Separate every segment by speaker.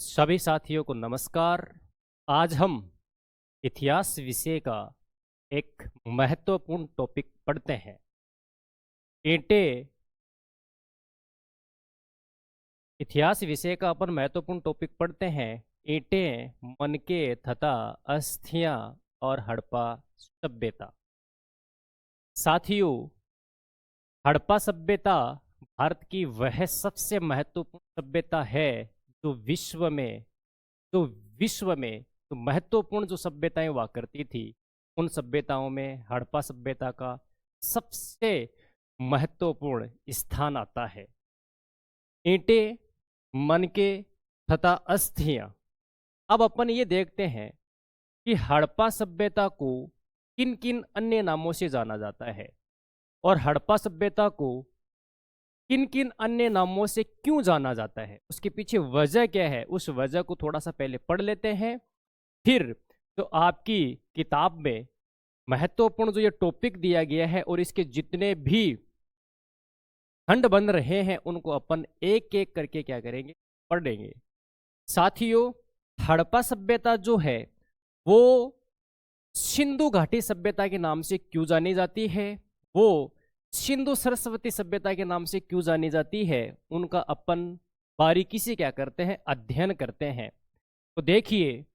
Speaker 1: सभी साथियों को नमस्कार। आज हम इतिहास विषय का एक महत्वपूर्ण टॉपिक पढ़ते हैं। ईंटें। इतिहास विषय का अपन महत्वपूर्ण टॉपिक पढ़ते हैं। ईंटें, मनके तथा अस्थियां और हड़प्पा सभ्यता। साथियों, हड़प्पा सभ्यता भारत की वह सबसे महत्वपूर्ण सभ्यता है जो जो विश्व में तो महत्वपूर्ण जो सभ्यताएं हुआ करती थी, उन सभ्यताओं में हड़प्पा सभ्यता का सबसे महत्वपूर्ण स्थान आता है। ईंटें, मनके तथा अस्थियां। अब अपन ये देखते हैं कि हड़प्पा सभ्यता को किन किन अन्य नामों से जाना जाता है और हड़प्पा सभ्यता को किन किन अन्य नामों से क्यों जाना जाता है, उसके पीछे वजह क्या है, उस वजह को थोड़ा सा पहले पढ़ लेते हैं। फिर तो आपकी किताब में महत्वपूर्ण जो ये टॉपिक दिया गया है और इसके जितने भी खंड बन रहे हैं उनको अपन एक एक करके क्या करेंगे, पढ़ेंगे। साथियों, हड़प्पा सभ्यता जो है वो सिंधु घाटी सभ्यता के नाम से क्यों जानी जाती है, वो सिंधु सरस्वती सभ्यता के नाम से क्यों जानी जाती है, उनका अपन बारीकी से क्या करते हैं, अध्ययन करते हैं। तो देखिए,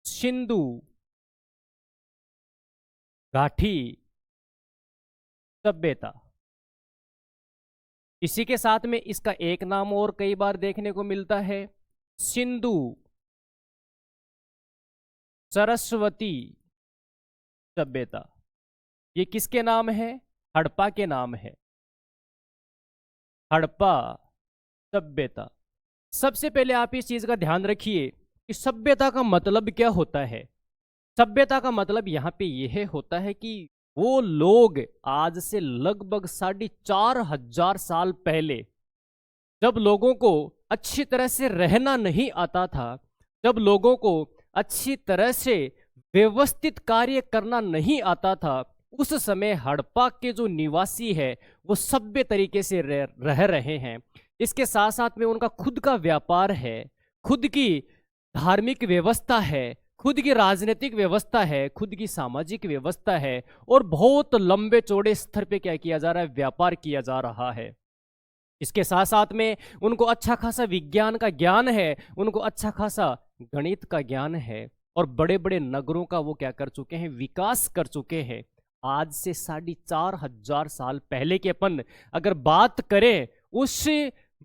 Speaker 1: सिंधु घाटी सभ्यता, इसी के साथ में इसका एक नाम और कई बार देखने को मिलता है, सिंधु सरस्वती सभ्यता। ये किसके नाम है? हड़प्पा के नाम है, हड़प्पा सभ्यता। सबसे पहले आप इस चीज का ध्यान रखिए कि सभ्यता का मतलब क्या होता है। सभ्यता का मतलब यहाँ पे यह होता है कि वो लोग आज से लगभग 4,500 साल पहले, जब लोगों को अच्छी तरह से रहना नहीं आता था, जब लोगों को अच्छी तरह से व्यवस्थित कार्य करना नहीं आता था, उस समय हड़प्पा के जो निवासी है वो सभ्य तरीके से रह रहे हैं। इसके साथ साथ में उनका खुद का व्यापार है, खुद की धार्मिक व्यवस्था है, खुद की राजनीतिक व्यवस्था है, खुद की सामाजिक व्यवस्था है और बहुत लंबे चौड़े स्तर पे क्या किया जा रहा है, व्यापार किया जा रहा है। इसके साथ साथ में उनको अच्छा खासा विज्ञान का ज्ञान है, उनको अच्छा खासा गणित का ज्ञान है और बड़े बड़े नगरों का वो क्या कर चुके हैं, विकास कर चुके हैं। आज से 4,500 साल पहले के अपन अगर बात करें, उस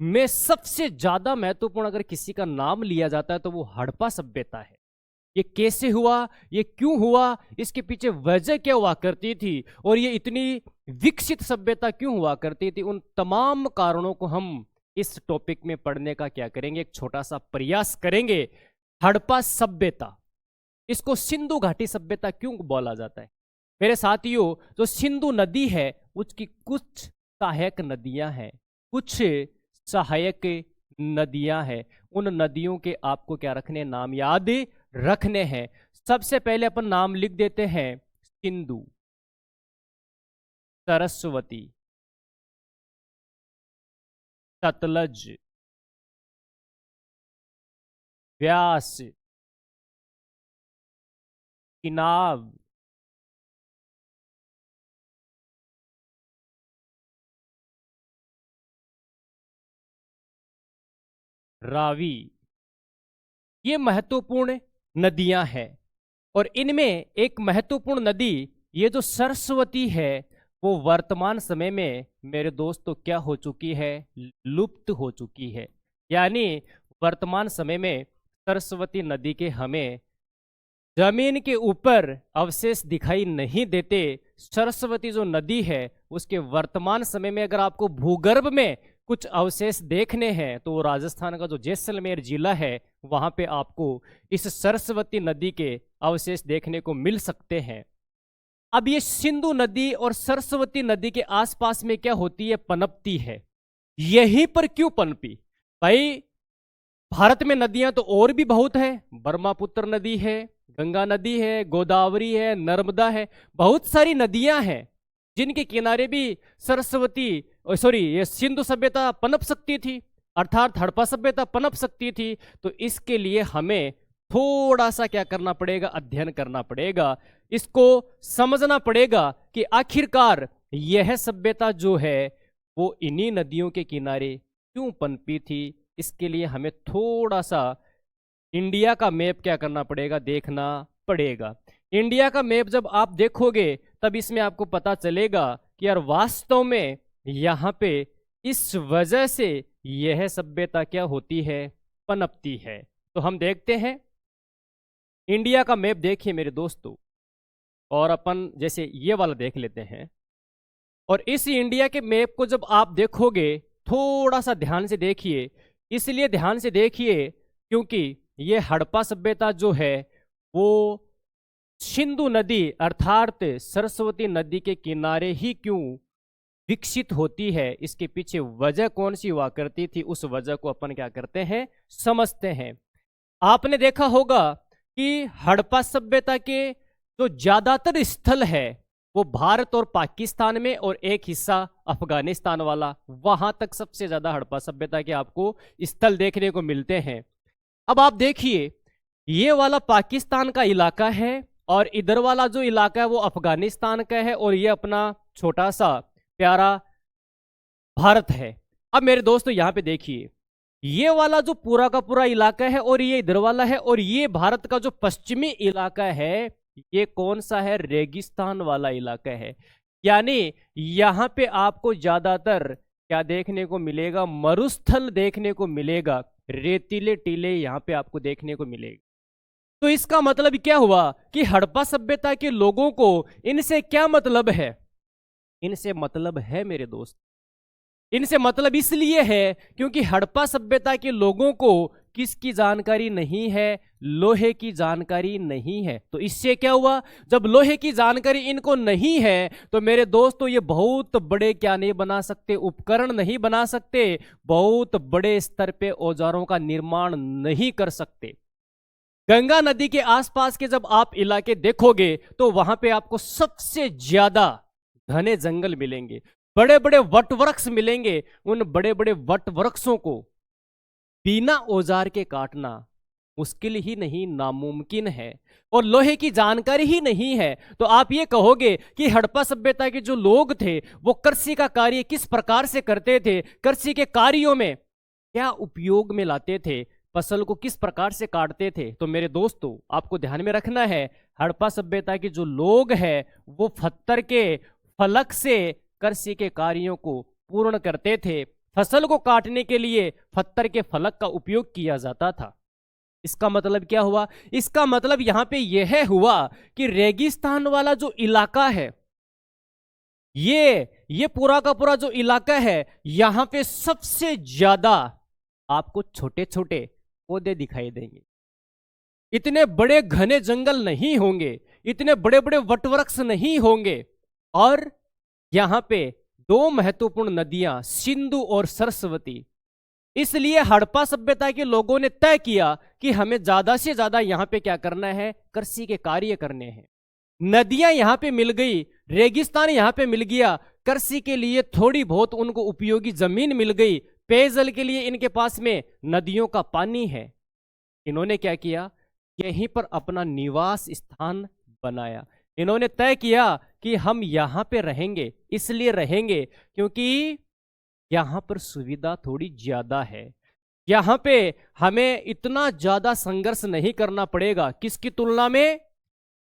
Speaker 1: में सबसे ज्यादा महत्वपूर्ण अगर किसी का नाम लिया जाता है तो वो हड़प्पा सभ्यता है। ये कैसे हुआ, ये क्यों हुआ, इसके पीछे वजह क्या हुआ करती थी और ये इतनी विकसित सभ्यता क्यों हुआ करती थी, उन तमाम कारणों को हम इस टॉपिक में पढ़ने का क्या करेंगे, एक छोटा सा प्रयास करेंगे। हड़प्पा सभ्यता, इसको सिंधु घाटी सभ्यता क्यों बोला जाता है? मेरे साथियों, जो सिंधु नदी है उसकी कुछ सहायक नदियां हैं, कुछ सहायक नदियां हैं। उन नदियों के आपको क्या रखने, नाम याद रखने हैं। सबसे पहले अपन नाम लिख देते हैं, सिंधु, सरस्वती, सतलज, व्यास, चिनाब, रावी। ये महत्वपूर्ण नदियां हैं और इनमें एक महत्वपूर्ण नदी, ये जो सरस्वती है, वो वर्तमान समय में मेरे दोस्तों क्या हो चुकी है, लुप्त हो चुकी है। यानी वर्तमान समय में सरस्वती नदी के हमें जमीन के ऊपर अवशेष दिखाई नहीं देते। सरस्वती जो नदी है उसके वर्तमान समय में अगर आपको भूगर्भ में कुछ अवशेष देखने हैं तो राजस्थान का जो जैसलमेर जिला है वहां पे आपको इस सरस्वती नदी के अवशेष देखने को मिल सकते हैं। अब ये सिंधु नदी और सरस्वती नदी के आसपास में क्या होती है, पनपती है। यहीं पर क्यों पनपी भाई? भारत में नदियां तो और भी बहुत है, ब्रह्मपुत्र नदी है, गंगा नदी है, गोदावरी है, नर्मदा है, बहुत सारी नदियां हैं जिनके किनारे भी सरस्वती ये सिंधु सभ्यता पनप सकती थी। अर्थात हड़प्पा सभ्यता पनप सकती थी। तो इसके लिए हमें थोड़ा सा क्या करना पड़ेगा, अध्ययन करना पड़ेगा, इसको समझना पड़ेगा कि आखिरकार यह सभ्यता जो है वो इन्हीं नदियों के किनारे क्यों पनपी थी। इसके लिए हमें थोड़ा सा इंडिया का मैप क्या करना पड़ेगा, देखना पड़ेगा। इंडिया का मैप जब आप देखोगे तब इसमें आपको पता चलेगा कि यार वास्तव में यहाँ पे इस वजह से यह सभ्यता क्या होती है, पनपती है। तो हम देखते हैं इंडिया का मैप। देखिए मेरे दोस्तों, और अपन जैसे ये वाला देख लेते हैं, और इस इंडिया के मैप को जब आप देखोगे थोड़ा सा ध्यान से देखिए। इसलिए ध्यान से देखिए क्योंकि ये हड़प्पा सभ्यता जो है वो सिंधु नदी अर्थात सरस्वती नदी के किनारे ही क्यों विकसित होती है, इसके पीछे वजह कौन सी हुआ करती थी, उस वजह को अपन क्या करते हैं, समझते हैं। आपने देखा होगा कि हड़प्पा सभ्यता के जो ज्यादातर स्थल है वो भारत और पाकिस्तान में, और एक हिस्सा अफगानिस्तान वाला, वहां तक सबसे ज्यादा हड़प्पा सभ्यता के आपको स्थल देखने को मिलते हैं। अब आप देखिए ये वाला पाकिस्तान का इलाका है और इधर वाला जो इलाका है वो अफगानिस्तान का है, और ये अपना छोटा सा प्यारा भारत है। अब मेरे दोस्तों यहां पे देखिए ये वाला जो पूरा का पूरा इलाका है और ये इधर वाला है, और ये भारत का जो पश्चिमी इलाका है ये कौन सा है, रेगिस्तान वाला इलाका है। यानी यहां पे आपको ज्यादातर क्या देखने को मिलेगा, मरुस्थल देखने को मिलेगा, रेतीले टीले यहां पे आपको देखने को मिलेगा। तो इसका मतलब क्या हुआ कि हड़प्पा सभ्यता के लोगों को इनसे क्या मतलब है, इनसे मतलब है मेरे दोस्त, इनसे मतलब इसलिए है क्योंकि हड़प्पा सभ्यता के लोगों को किसकी जानकारी नहीं है, लोहे की जानकारी नहीं है। तो इससे क्या हुआ, जब लोहे की जानकारी इनको नहीं है तो मेरे दोस्तों ये बहुत बड़े क्या नहीं बना सकते, उपकरण नहीं बना सकते, बहुत बड़े स्तर पे औजारों का निर्माण नहीं कर सकते। गंगा नदी के आसपास के जब आप इलाके देखोगे तो वहां पे आपको सबसे ज्यादा घने जंगल मिलेंगे, बड़े बड़े वट वृक्ष मिलेंगे। उन बड़े बड़े वट वृक्षों को बिना औजार के काटना मुश्किल ही नहीं, नामुमकिन है, और लोहे की जानकारी ही नहीं है। तो आप ये कहोगे कि हड़प्पा सभ्यता के जो लोग थे वो कृषि का कार्य किस प्रकार से करते थे, कृषि के कार्यों में क्या उपयोग में लाते थे, फसल को किस प्रकार से काटते थे। तो मेरे दोस्तों आपको ध्यान में रखना है हड़प्पा सभ्यता के जो लोग हैं वो पत्थर के फलक से कृषि के कार्यों को पूर्ण करते थे। फसल को काटने के लिए पत्थर के फलक का उपयोग किया जाता था। इसका मतलब क्या हुआ, इसका मतलब यहां पे यह हुआ कि रेगिस्तान वाला जो इलाका है, ये पूरा का पूरा जो इलाका है यहां पे सबसे ज्यादा आपको छोटे छोटे पौधे दिखाई देंगे। इतने बड़े घने जंगल नहीं होंगे, इतने बड़े बड़े वटवृक्ष नहीं होंगे, और यहां पे दो महत्वपूर्ण नदियां सिंधु और सरस्वती। इसलिए हड़प्पा सभ्यता के लोगों ने तय किया कि हमें ज्यादा से ज्यादा यहां पे क्या करना है, कृषि के कार्य करने हैं। नदियां यहां पे मिल गई, रेगिस्तान यहां पे मिल गया, कृषि के लिए थोड़ी बहुत उनको उपयोगी जमीन मिल गई, पेयजल के लिए इनके पास में नदियों का पानी है। इन्होंने क्या किया, यहीं पर अपना निवास स्थान बनाया। इन्होंने तय किया कि हम यहां पे रहेंगे, इसलिए रहेंगे क्योंकि यहां पर सुविधा थोड़ी ज्यादा है, यहां पे हमें इतना ज्यादा संघर्ष नहीं करना पड़ेगा। किसकी तुलना में,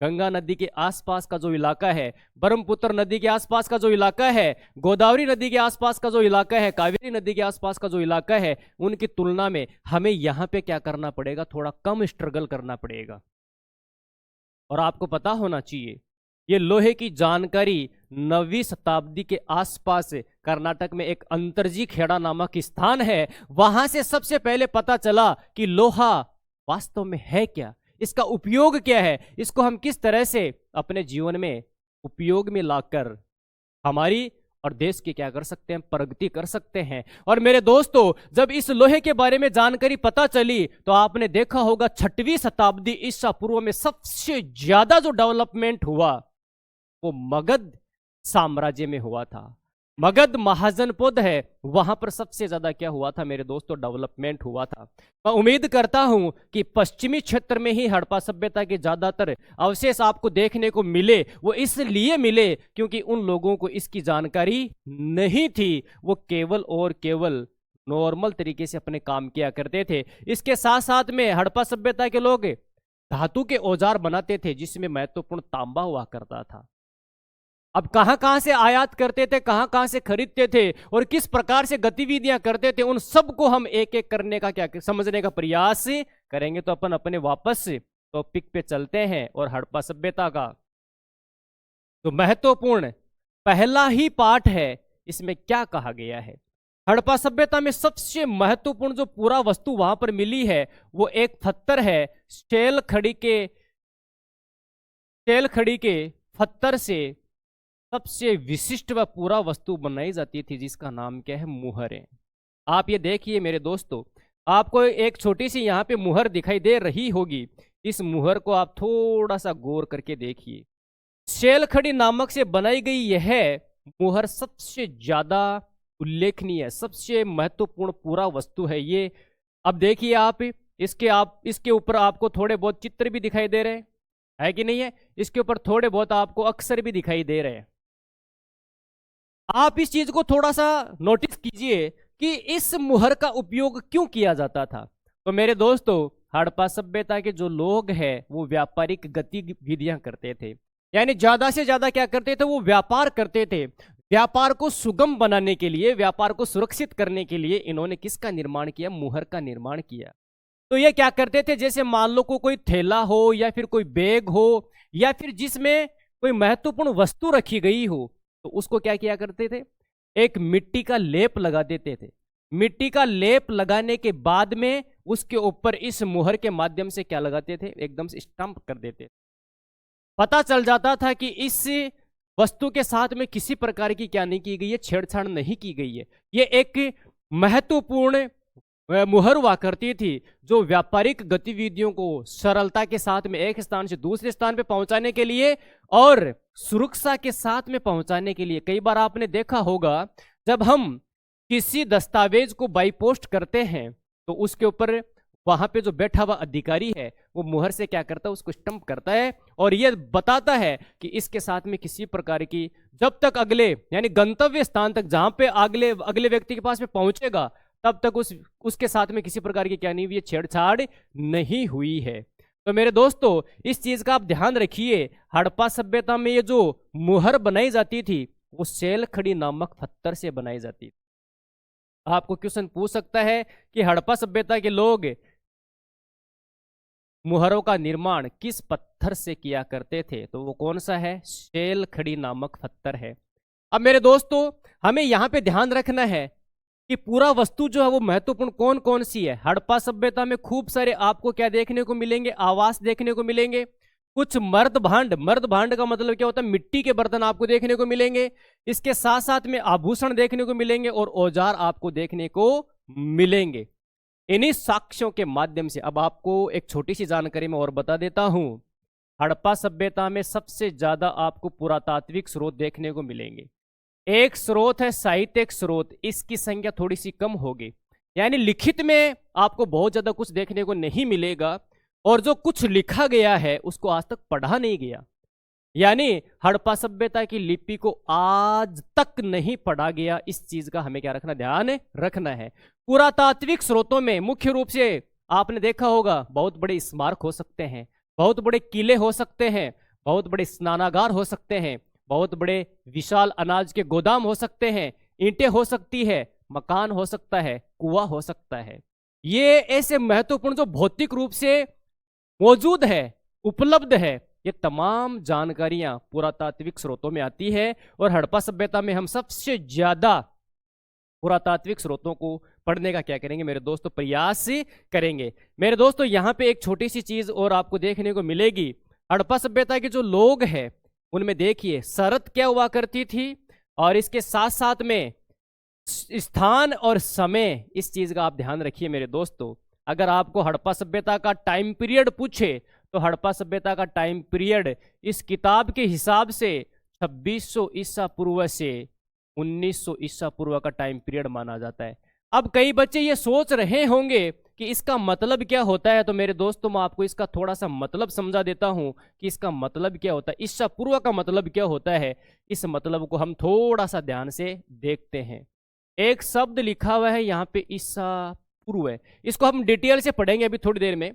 Speaker 1: गंगा नदी के आसपास का जो इलाका है, ब्रह्मपुत्र नदी के आसपास का जो इलाका है, गोदावरी नदी के आसपास का जो इलाका है, कावेरी नदी के आसपास का जो इलाका है, उनकी तुलना में हमें यहां पे क्या करना पड़ेगा, थोड़ा कम स्ट्रगल करना पड़ेगा। और आपको पता होना चाहिए ये लोहे की जानकारी 9वीं शताब्दी के आसपास कर्नाटक में एक अंतरजी खेड़ा नामक स्थान है, वहां से सबसे पहले पता चला कि लोहा वास्तव में है क्या, इसका उपयोग क्या है, इसको हम किस तरह से अपने जीवन में उपयोग में लाकर हमारी और देश की क्या कर सकते हैं, प्रगति कर सकते हैं। और मेरे दोस्तों जब इस लोहे के बारे में जानकारी पता चली तो आपने देखा होगा 6वीं शताब्दी ईसा पूर्व में सबसे ज्यादा जो डेवलपमेंट हुआ वो मगध साम्राज्य में हुआ था। मगध महाजनपद है, वहां पर सबसे ज्यादा क्या हुआ था मेरे दोस्तों, डेवलपमेंट हुआ था। मैं उम्मीद करता हूं कि पश्चिमी क्षेत्र में ही हड़प्पा सभ्यता के ज्यादातर अवशेष आपको देखने को मिले। वो इसलिए मिले क्योंकि उन लोगों को इसकी जानकारी नहीं थी, वो केवल और केवल नॉर्मल तरीके से अपने काम किया करते थे। इसके साथ साथ में हड़प्पा सभ्यता के लोग धातु के औजार बनाते थे, जिसमें महत्वपूर्ण तांबा हुआ करता था। अब कहां कहां से आयात करते थे, कहां कहां से खरीदते थे और किस प्रकार से गतिविधियां करते थे, उन सबको हम एक एक करने का क्या समझने का प्रयास करेंगे। तो अपन अपने वापस टॉपिक पे चलते हैं और हड़प्पा सभ्यता का तो महत्वपूर्ण पहला ही पार्ट है, इसमें क्या कहा गया है। हड़प्पा सभ्यता में सबसे महत्वपूर्ण जो पूरा वस्तु वहां पर मिली है वो एक पत्थर है। स्टेल खड़ी के पत्थर से सबसे विशिष्ट व पूरा वस्तु बनाई जाती थी, जिसका नाम क्या है, मुहरें। आप ये देखिए मेरे दोस्तों, आपको एक छोटी सी यहाँ पे मुहर दिखाई दे रही होगी। इस मुहर को आप थोड़ा सा गौर करके देखिए। स्टेल खड़ी नामक से बनाई गई यह मुहर सबसे ज्यादा उल्लेखनीय, सबसे महत्वपूर्ण पूरा वस्तु है ये। अब देखिए आप इसके ऊपर आपको थोड़े बहुत चित्र भी दिखाई दे रहे हैं, है कि नहीं है। इसके ऊपर थोड़े बहुत आपको अक्षर भी दिखाई दे रहे हैं। आप इस चीज को थोड़ा सा नोटिस कीजिए कि इस मुहर का उपयोग क्यों किया जाता था। तो मेरे दोस्तों, हड़प्पा सभ्यता के जो लोग हैं वो व्यापारिक गतिविधियां करते थे, यानी ज्यादा से ज्यादा क्या करते थे, वो व्यापार करते थे। व्यापार को सुगम बनाने के लिए, व्यापार को सुरक्षित करने के लिए इन्होंने किसका निर्माण किया, मुहर का निर्माण किया। तो ये क्या करते थे, जैसे मान लो कोई थैला हो या फिर कोई बैग हो या फिर जिसमें कोई महत्वपूर्ण वस्तु रखी गई हो, तो उसको क्या किया करते थे, एक मिट्टी का लेप लगा देते थे। मिट्टी का लेप लगाने के बाद में उसके ऊपर इस मुहर के माध्यम से क्या लगाते थे, एकदम से स्टंप कर देते थे। पता चल जाता था कि इस वस्तु के साथ में किसी प्रकार की क्या नहीं की गई है, छेड़छाड़ नहीं की गई है। ये एक महत्वपूर्ण मुहर हुआ करती थी जो व्यापारिक गतिविधियों को सरलता के साथ में एक स्थान से दूसरे स्थान पे पहुंचाने के लिए और सुरक्षा के साथ में पहुंचाने के लिए। कई बार आपने देखा होगा जब हम किसी दस्तावेज को बाई पोस्ट करते हैं तो उसके ऊपर वहां पे जो बैठा हुआ अधिकारी है वो मुहर से क्या करता है, उसको स्टंप करता है और ये बताता है कि इसके साथ में किसी प्रकार की, जब तक अगले यानी गंतव्य स्थान तक जहां पे अगले व्यक्ति के पास में पहुंचेगा तब तक उसके साथ में किसी प्रकार की क्या नहीं हुई है, छेड़छाड़ नहीं हुई है। तो मेरे दोस्तों, इस चीज का आप ध्यान रखिए। हड़प्पा सभ्यता में ये जो मुहर बनाई जाती थी वो स्टेल खड़ी नामक पत्थर से बनाई जाती थी। आपको क्वेश्चन पूछ सकता है कि हड़प्पा सभ्यता के लोग मुहरों का निर्माण किस पत्थर से किया करते थे, तो वो कौन सा है, स्टेल खड़ी नामक पत्थर है। अब मेरे दोस्तों, हमें यहां पे ध्यान रखना है कि पूरा वस्तु जो है वो महत्वपूर्ण कौन कौन सी है। हड़प्पा सभ्यता में खूब सारे आपको क्या देखने को मिलेंगे, आवास देखने को मिलेंगे। कुछ मर्द भांड का मतलब क्या होता है, मिट्टी के बर्तन आपको देखने को मिलेंगे। इसके साथ साथ में आभूषण देखने को मिलेंगे और औजार आपको देखने को मिलेंगे। इन्हीं साक्ष्यों के माध्यम से अब आपको एक छोटी सी जानकारी मैं और बता देता हूं। हड़प्पा सभ्यता में सबसे ज्यादा आपको पुरातात्विक स्रोत देखने को मिलेंगे। एक स्रोत है साहित्यिक स्रोत, इसकी संख्या थोड़ी सी कम होगी, यानी लिखित में आपको बहुत ज्यादा कुछ देखने को नहीं मिलेगा और जो कुछ लिखा गया है उसको आज तक पढ़ा नहीं गया, यानी हड़प्पा सभ्यता की लिपि को आज तक नहीं पढ़ा गया। इस चीज का हमें क्या रखना, ध्यान रखना है। पुरातात्विक स्रोतों में मुख्य रूप से आपने देखा होगा बहुत बड़े स्मारक हो सकते हैं, बहुत बड़े किले हो सकते हैं, बहुत बड़े स्नानागार हो सकते हैं, बहुत बड़े विशाल अनाज के गोदाम हो सकते हैं, ईंटें हो सकती है, मकान हो सकता है, कुआं हो सकता है। ये ऐसे महत्वपूर्ण जो भौतिक रूप से मौजूद है, उपलब्ध है, ये तमाम जानकारियां पुरातात्विक स्रोतों में आती है। और हड़प्पा सभ्यता में हम सबसे ज्यादा पुरातात्विक स्रोतों को पढ़ने का क्या करेंगे मेरे दोस्तों, प्रयास करेंगे। मेरे दोस्तों, यहाँ पे एक छोटी सी चीज और आपको देखने को मिलेगी। हड़प्पा सभ्यता के जो लोग हैं उनमें देखिए शरत क्या हुआ करती थी और इसके साथ साथ में स्थान और समय, इस चीज का आप ध्यान रखिए मेरे दोस्तों। अगर आपको हड़प्पा सभ्यता का टाइम पीरियड पूछे तो हड़प्पा सभ्यता का टाइम पीरियड इस किताब के हिसाब से 2600 ईसा पूर्व से 1900 ईसा पूर्व का टाइम पीरियड माना जाता है। अब कई बच्चे ये सोच रहे होंगे कि इसका मतलब क्या होता है, तो मेरे दोस्तों मैं आपको इसका थोड़ा सा मतलब समझा देता हूं कि इसका मतलब क्या होता है, ईसा पूर्व का मतलब क्या होता है। इस मतलब को हम थोड़ा सा ध्यान से देखते हैं। एक शब्द लिखा हुआ है यहाँ पे ईसा पूर्व है, इसको हम डिटेल से पढ़ेंगे अभी थोड़ी देर में।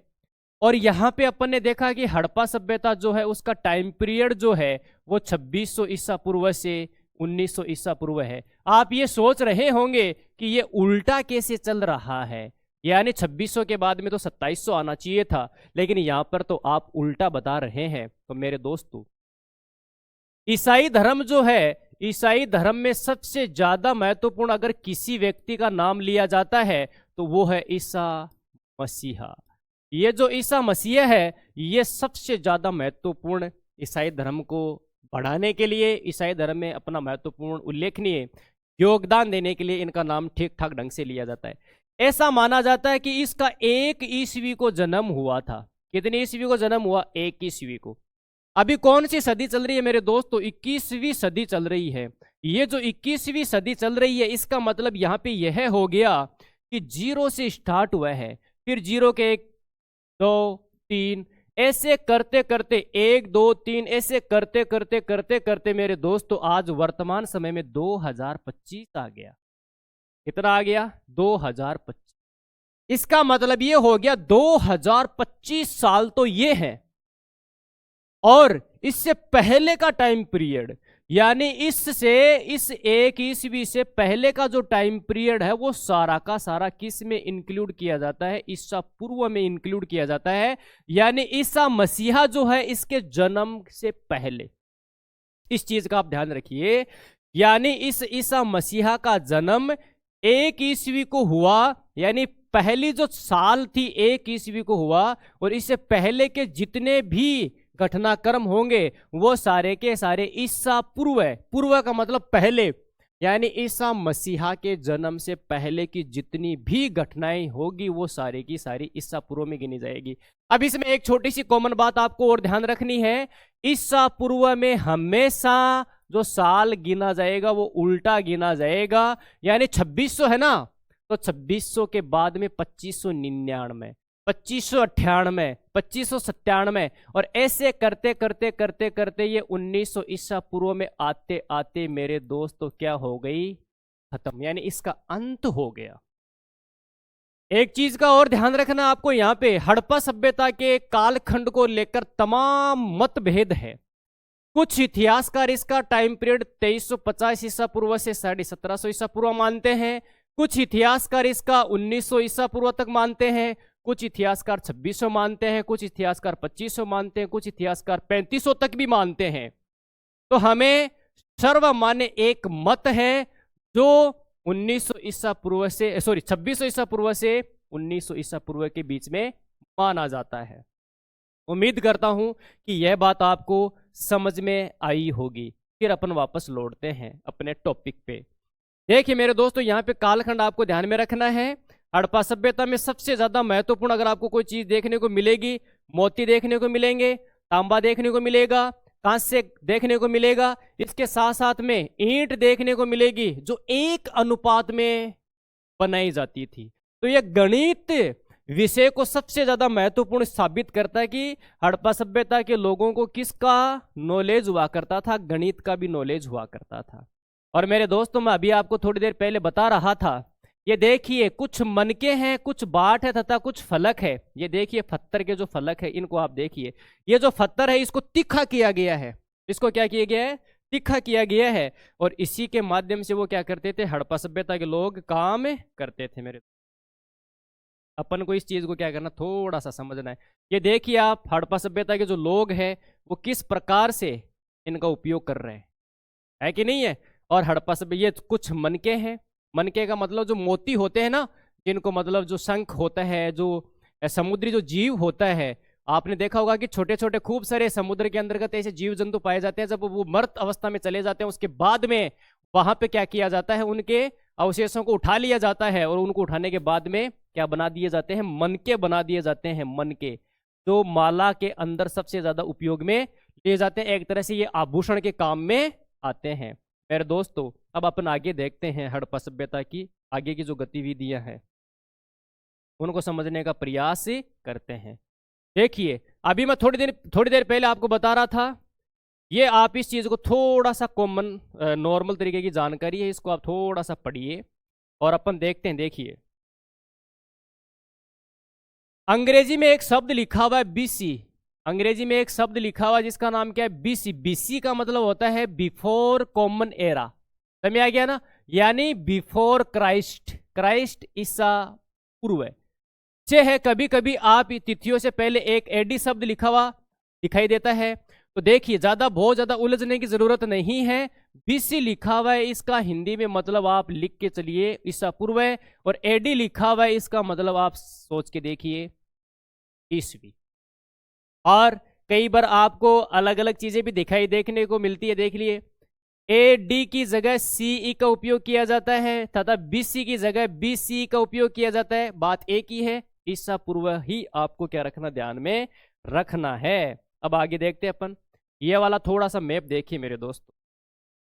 Speaker 1: और यहाँ पे अपन ने देखा कि हड़प्पा सभ्यता जो है उसका टाइम पीरियड जो है वो 2600 ईसा पूर्व से 1900 ईसा पूर्व है। आप ये सोच रहे होंगे कि ये उल्टा कैसे चल रहा है, यानी 2600 के बाद में तो 2700 आना चाहिए था, लेकिन यहाँ पर तो आप उल्टा बता रहे हैं। तो मेरे दोस्तों, ईसाई धर्म जो है, ईसाई धर्म में सबसे ज्यादा महत्वपूर्ण अगर किसी व्यक्ति का नाम लिया जाता है तो वो है ईसा मसीहा। ये जो ईसा मसीह है ये सबसे ज्यादा महत्वपूर्ण ईसाई धर्म को बढ़ाने के लिए, ईसाई धर्म में अपना महत्वपूर्ण उल्लेखनीय योगदान देने के लिए इनका नाम ठीक ठाक ढंग से लिया जाता है। ऐसा माना जाता है कि इसका 1 ईस्वी को जन्म हुआ था। कितनी ईस्वी को जन्म हुआ? 1 ईस्वी को। अभी कौन सी सदी चल रही है मेरे दोस्तों? 21वीं सदी चल रही है। ये जो 21वीं सदी चल रही है इसका मतलब यहाँ पे यह हो गया कि 0 से स्टार्ट हुआ है, फिर 0 के 1 2 3 ऐसे करते करते 1 2 3 ऐसे करते करते करते करते मेरे दोस्तों आज वर्तमान समय में 2025 आ गया। कितना आ गया? 2025। इसका मतलब ये हो गया 2025 साल तो ये है। और इससे पहले का टाइम पीरियड, यानी इस 1 ईस्वी से पहले का जो टाइम पीरियड है वो सारा का सारा किस में इंक्लूड किया जाता है? ईसा पूर्व में इंक्लूड किया जाता है। यानी ईसा मसीहा जो है इसके जन्म से पहले, इस चीज का आप ध्यान रखिए, यानी इस ईसा मसीहा का जन्म 1 ईस्वी को हुआ, यानी पहली जो साल थी 1 ईस्वी को हुआ, और इससे पहले के जितने भी घटनाक्रम होंगे वो सारे के सारे ईसा पूर्व है। पूर्व का मतलब पहले, यानी ईसा मसीहा के जन्म से पहले की जितनी भी घटनाएं होगी वो सारे की सारी ईसा पूर्व में गिनी जाएगी। अब इसमें एक छोटी सी कॉमन बात आपको और ध्यान रखनी है, ईसा पूर्व में हमेशा जो साल गिना जाएगा वो उल्टा गिना जाएगा। यानी 2600 है ना, तो 2600 के बाद में 2599, 2598, 2597, और ऐसे करते करते करते करते ये 1900 ईसा पूर्व में आते आते मेरे दोस्तों क्या हो गई? खत्म, यानी इसका अंत हो गया। एक चीज का और ध्यान रखना आपको, यहाँ पे हड़प्पा सभ्यता के कालखंड को लेकर तमाम मतभेद है। कुछ इतिहासकार इसका टाइम पीरियड 2350 ईसा पूर्व से 1750 ईसा पूर्व मानते हैं, कुछ इतिहासकार इसका 1900 ईसा पूर्व तक मानते हैं, कुछ इतिहासकार 2600 मानते हैं, कुछ इतिहासकार 2500 मानते हैं, कुछ इतिहासकार 3500 तक भी मानते हैं। तो हमें सर्वमान्य एक मत है जो 1900 ईसा पूर्व से 2600 ईसा पूर्व से 1900 ईसा पूर्व के बीच में माना जाता है। उम्मीद करता हूं कि यह बात आपको समझ में आई होगी। फिर अपन वापस लौटते हैं अपने टॉपिक पे। देखिए मेरे दोस्तों, यहाँ पे कालखंड आपको ध्यान में रखना है। हड़प्पा सभ्यता में सबसे ज्यादा महत्वपूर्ण अगर आपको कोई चीज देखने को मिलेगी, मोती देखने को मिलेंगे, तांबा देखने को मिलेगा, कांस्य देखने को मिलेगा, इसके साथ साथ में ईंट देखने को मिलेगी जो 1 अनुपात में बनाई जाती थी। तो यह गणित विषय को सबसे ज्यादा महत्वपूर्ण साबित करता है कि हड़प्पा सभ्यता के लोगों को किसका नॉलेज हुआ करता था? गणित का भी नॉलेज हुआ करता था। और मेरे दोस्तों, मैं अभी आपको थोड़ी देर पहले बता रहा था, ये देखिए कुछ मनके हैं, कुछ बाट है तथा कुछ फलक है। ये देखिए पत्थर के जो फलक है इनको आप देखिए, ये जो पत्थर है इसको तीखा किया गया है। इसको क्या किया गया है? तीखा किया गया है। और इसी के माध्यम से वो क्या करते थे? हड़प्पा सभ्यता के लोग काम करते थे। मेरे अपन को इस चीज को क्या करना, थोड़ा सा समझना है। ये देखिए आप, हड़प्पा सभ्यता के जो लोग हैं वो किस प्रकार से इनका उपयोग कर रहे हैं, है कि नहीं है? और हड़प्पा सभ्यता, ये कुछ मनके हैं। मनके का मतलब जो मोती होते हैं ना, जिनको मतलब जो शंख होता है, जो समुद्री जो जीव होता है, आपने देखा होगा कि छोटे छोटे खूब सारे समुद्र के अंतर्गत ऐसे जीव जंतु पाए जाते हैं। जब वो मृत अवस्था में चले जाते हैं उसके बाद में वहां पे क्या किया जाता है? उनके अवशेषों को उठा लिया जाता है, और उनको उठाने के बाद में क्या बना दिए जाते हैं? मनके बना दिए जाते हैं। मनके जो माला के अंदर सबसे ज्यादा उपयोग में लिए जाते हैं, एक तरह से ये आभूषण के काम में आते हैं। मेरे दोस्तों अब अपन आगे देखते हैं हड़प्पा सभ्यता की आगे की जो गतिविधियां हैं उनको समझने का प्रयास करते हैं। देखिए अभी मैं थोड़ी देर पहले आपको बता रहा था, ये आप इस चीज को थोड़ा सा कॉमन नॉर्मल तरीके की जानकारी है, इसको आप थोड़ा सा पढ़िए और अपन देखते हैं। देखिए अंग्रेजी में एक शब्द लिखा हुआ है बीसी, अंग्रेजी में एक शब्द लिखा हुआ है जिसका नाम क्या है बीसी। बीसी का मतलब होता है बिफोर कॉमन एरा, समझ आ गया ना, यानी बिफोर क्राइस्ट, क्राइस्ट ईसा पूर्व से है। कभी कभी आप तिथियों से पहले एक एडी शब्द लिखा हुआ दिखाई देता है, तो देखिए बहुत ज्यादा उलझने की जरूरत नहीं है। बीसी लिखा हुआ है इसका हिंदी में मतलब आप लिख के चलिए ईसा पूर्व है, और एडी लिखा हुआ है इसका मतलब आप सोच के देखिए ईस्वी। और कई बार आपको अलग अलग चीजें भी दिखाई देखने को मिलती है, देख लिए ए डी की जगह सीई का उपयोग किया जाता है तथा बीसी की जगह बीसी का उपयोग किया जाता है। बात एक ही है, ईसा पूर्व ही आपको क्या रखना, ध्यान में रखना है। अब आगे देखते हैं अपन, ये वाला थोड़ा सा मैप देखिए मेरे दोस्तों।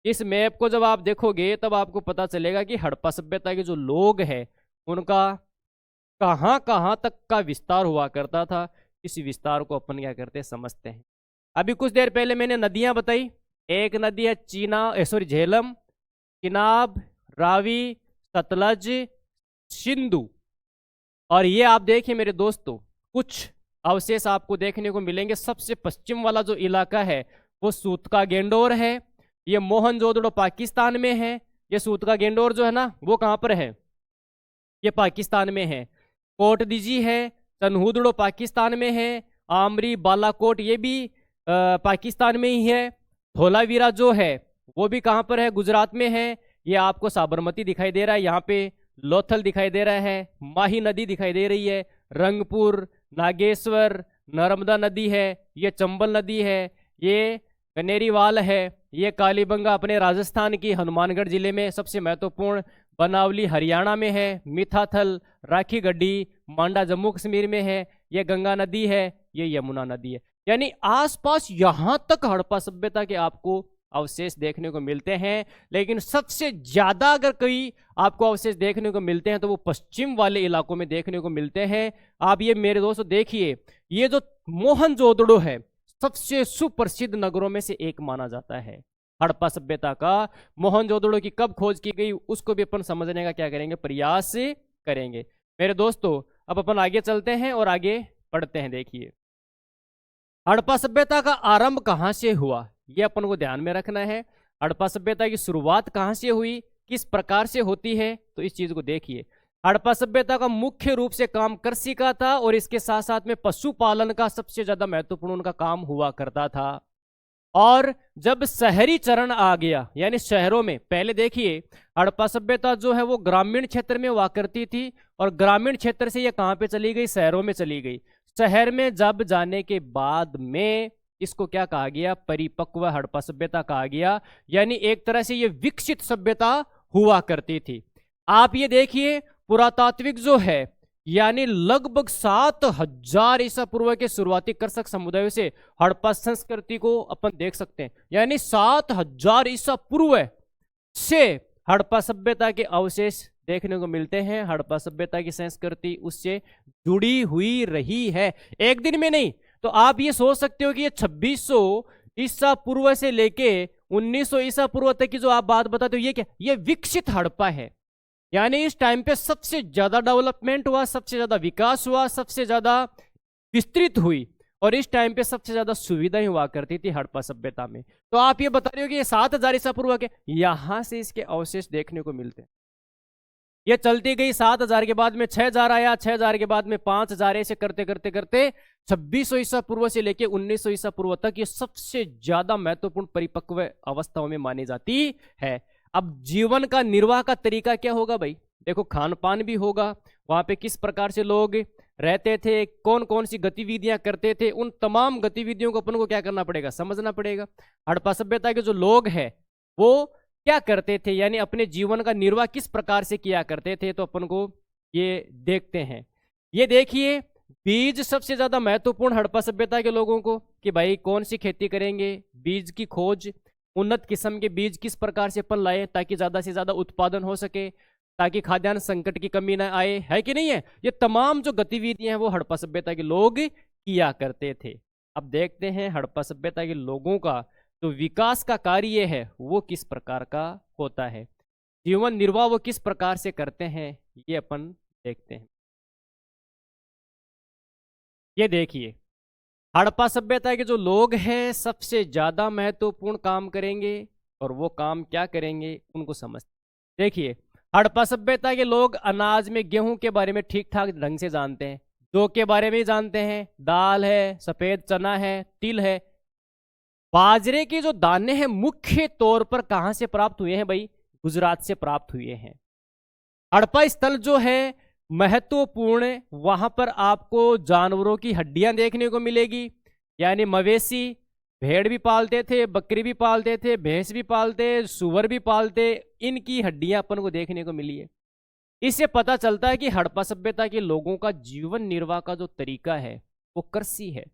Speaker 1: इस मैप को जब आप देखोगे तब आपको पता चलेगा कि हड़प्पा सभ्यता के जो लोग हैं उनका कहाँ कहाँ तक का विस्तार हुआ करता था। इस विस्तार को अपन क्या करते हैं, समझते हैं। अभी कुछ देर पहले मैंने नदियां बताई, एक नदी है झेलम, चिनाब, रावी, सतलज, सिंधु। और ये आप देखिए मेरे दोस्तों कुछ अवशेष आपको देखने को मिलेंगे। सबसे पश्चिम वाला जो इलाका है वो सूतका गेंडोर है, ये मोहनजोदड़ो पाकिस्तान में है। ये सूतका गेंडोर जो है ना वो कहाँ पर है, ये पाकिस्तान में है। कोट दीजी है, तनहुदड़ो पाकिस्तान में है, आमरी बालाकोट ये भी पाकिस्तान में ही है। धोलावीरा जो है वो भी कहाँ पर है, गुजरात में है। ये आपको साबरमती दिखाई दे रहा है, यहाँ पे लोथल दिखाई दे रहा है, माही नदी दिखाई दे रही है, रंगपुर, नागेश्वर, नर्मदा नदी है, ये चंबल नदी है, ये कनेरीवाल है, ये कालीबंगा अपने राजस्थान की हनुमानगढ़ जिले में सबसे महत्वपूर्ण, बनावली हरियाणा में है, मिथाथल, राखी गड्डी, मांडा जम्मू कश्मीर में है, ये गंगा नदी है, ये यमुना नदी है। यानी आसपास यहां तक हड़प्पा सभ्यता के आपको अवशेष देखने को मिलते हैं। लेकिन सबसे ज्यादा अगर कोई आपको अवशेष देखने को मिलते हैं तो वो पश्चिम वाले इलाकों में देखने को मिलते हैं। आप ये मेरे दोस्तों देखिए, ये जो मोहनजोदड़ो है सबसे सुप्रसिद्ध नगरों में से एक माना जाता है हड़प्पा सभ्यता का। मोहनजोदड़ो की कब खोज की गई उसको भी अपन समझने का क्या करेंगे, प्रयास करेंगे। मेरे दोस्तों अब अपन आगे चलते हैं और आगे पढ़ते हैं। देखिए हड़प्पा सभ्यता का आरंभ कहाँ से हुआ ये अपन को ध्यान में रखना है। हड़प्पा सभ्यता की शुरुआत कहाँ से हुई, किस प्रकार से होती है, तो इस चीज को देखिए। हड़प्पा सभ्यता का मुख्य रूप से काम कृषि का था और इसके साथ साथ में पशुपालन का सबसे ज्यादा महत्वपूर्ण उनका काम हुआ करता था। और जब शहरी चरण आ गया, यानी शहरों में, पहले देखिए हड़प्पा सभ्यता जो है वो ग्रामीण क्षेत्र में हुआ करती थी और ग्रामीण क्षेत्र से ये कहाँ पे चली गई, शहरों में चली गई। शहर में जब जाने के बाद में इसको क्या कहा गया, परिपक्व हड़प्पा सभ्यता कहा गया। यानी एक तरह से ये विकसित सभ्यता हुआ करती थी। आप ये देखिए पुरातात्विक जो है यानी लगभग 7000 ईसा पूर्व के शुरुआती कृषक समुदायों से हड़प्पा संस्कृति को अपन देख सकते हैं। यानी 7000 ईसा पूर्व से हड़प्पा सभ्यता के अवशेष देखने को मिलते हैं। हड़प्पा सभ्यता की संस्कृति उससे जुड़ी हुई रही है, एक दिन में नहीं। तो आप ये सोच सकते हो कि ये 2600 ईसा पूर्व से लेके 1900 ईसा पूर्व तक की जो आप बात बताते हो, ये क्या, ये विकसित हड़प्पा है। यानी इस टाइम पे सबसे ज्यादा डेवलपमेंट हुआ, सबसे ज्यादा विकास हुआ, सबसे ज्यादा विस्तृत हुई और इस टाइम पे सबसे ज्यादा सुविधाएं हुआ करती थी हड़प्पा सभ्यता में। तो आप ये बता रहे हो कि ये 7000 ईसा पूर्व के यहां से इसके अवशेष देखने को मिलते हैं। ये चलती गई, 7000 के बाद में 6000 आया, 6000 के बाद में 5000, ऐसे करते करते करते 2600 ईसा पूर्व से लेके 1900 ईसा पूर्व तक ये सबसे ज्यादा महत्वपूर्ण परिपक्व अवस्थाओं में मानी जाती है। अब जीवन का निर्वाह का तरीका क्या होगा भाई, देखो खान पान भी होगा, वहां पे किस प्रकार से लोग रहते थे, कौन कौन सी गतिविधियां करते थे, उन तमाम गतिविधियों को अपन को क्या करना पड़ेगा, समझना पड़ेगा। हड़प्पा सभ्यता के जो लोग हैं वो क्या करते थे, यानी अपने जीवन का निर्वाह किस प्रकार से किया करते थे, तो अपन को ये देखते हैं। ये देखिए बीज सबसे ज्यादा महत्वपूर्ण हड़प्पा सभ्यता के लोगों को कि भाई कौन सी खेती करेंगे, बीज की खोज, उन्नत किस्म के बीज किस प्रकार से अपन लाए ताकि ज्यादा से ज्यादा उत्पादन हो सके, ताकि खाद्यान्न संकट की कमी ना आए, है कि नहीं है। ये तमाम जो गतिविधियां हैं वो हड़प्पा सभ्यता के लोग किया करते थे। अब देखते हैं हड़प्पा सभ्यता के लोगों का जो विकास का कार्य है वो किस प्रकार का होता है, जीवन निर्वाह वो किस प्रकार से करते हैं, ये अपन देखते हैं। ये देखिए, हड़प्पा सभ्यता के जो लोग हैं सबसे ज्यादा महत्वपूर्ण काम करेंगे, और वो काम क्या करेंगे उनको समझ। देखिए, हड़प्पा सभ्यता के लोग अनाज में गेहूं के बारे में ठीक ठाक ढंग से जानते हैं, जौ के बारे में जानते हैं, दाल है, सफेद चना है, तिल है। बाजरे के जो दाने हैं मुख्य तौर पर कहां से प्राप्त हुए हैं भाई, गुजरात से प्राप्त हुए हैं। हड़प्पा स्थल जो है महत्वपूर्ण, वहां पर आपको जानवरों की हड्डियां देखने को मिलेगी, यानी मवेशी, भेड़ भी पालते थे, बकरी भी पालते थे, भैंस भी पालते, सुअर भी पालते, इनकी हड्डियां अपन को देखने को मिली है। इससे पता चलता है कि हड़प्पा सभ्यता के लोगों का जीवन निर्वाह का जो तरीका है वो कृषि है।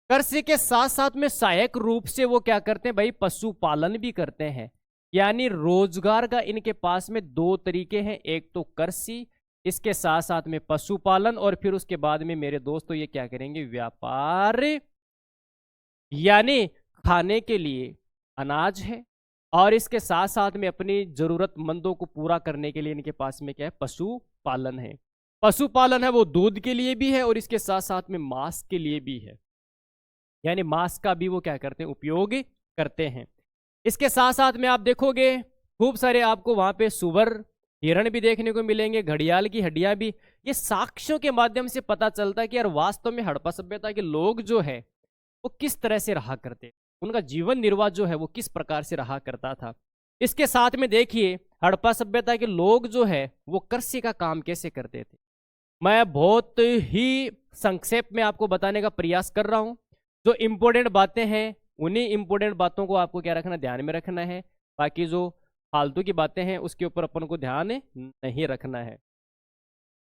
Speaker 1: कृषि के साथ साथ में सहायक रूप से वो क्या करते हैं भाई, पशुपालन भी करते हैं। यानी रोजगार का इनके पास में दो तरीके हैं, एक तो कृषि, इसके साथ साथ में पशुपालन, और फिर उसके बाद में मेरे दोस्तों ये क्या करेंगे, व्यापार। यानी खाने के लिए अनाज है, और इसके साथ साथ में अपनी जरूरतमंदों को पूरा करने के लिए इनके पास में क्या है, पशुपालन है। पशुपालन है वो दूध के लिए भी है और इसके साथ साथ में मांस के लिए भी है, यानी मांस का भी वो क्या करते हैं, उपयोग करते हैं। इसके साथ साथ में आप देखोगे खूब सारे आपको वहां पे सुअर, हिरण भी देखने को मिलेंगे, घड़ियाल की हड्डियां भी। ये साक्ष्यों के माध्यम से पता चलता है कि यार वास्तव में हड़प्पा सभ्यता के लोग जो है वो किस तरह से रहा करते, उनका जीवन निर्वाह जो है वो किस प्रकार से रहा करता था। इसके साथ में देखिए, हड़प्पा सभ्यता के लोग जो है वो कृषि का काम कैसे करते थे। मैं बहुत ही संक्षेप में आपको बताने का प्रयास कर रहा हूं। जो इंपॉर्टेंट बातें हैं उन्हीं इंपॉर्टेंट बातों को आपको क्या रखना, ध्यान में रखना है। बाकी जो फालतू की बातें हैं उसके ऊपर अपन को ध्यान नहीं रखना है।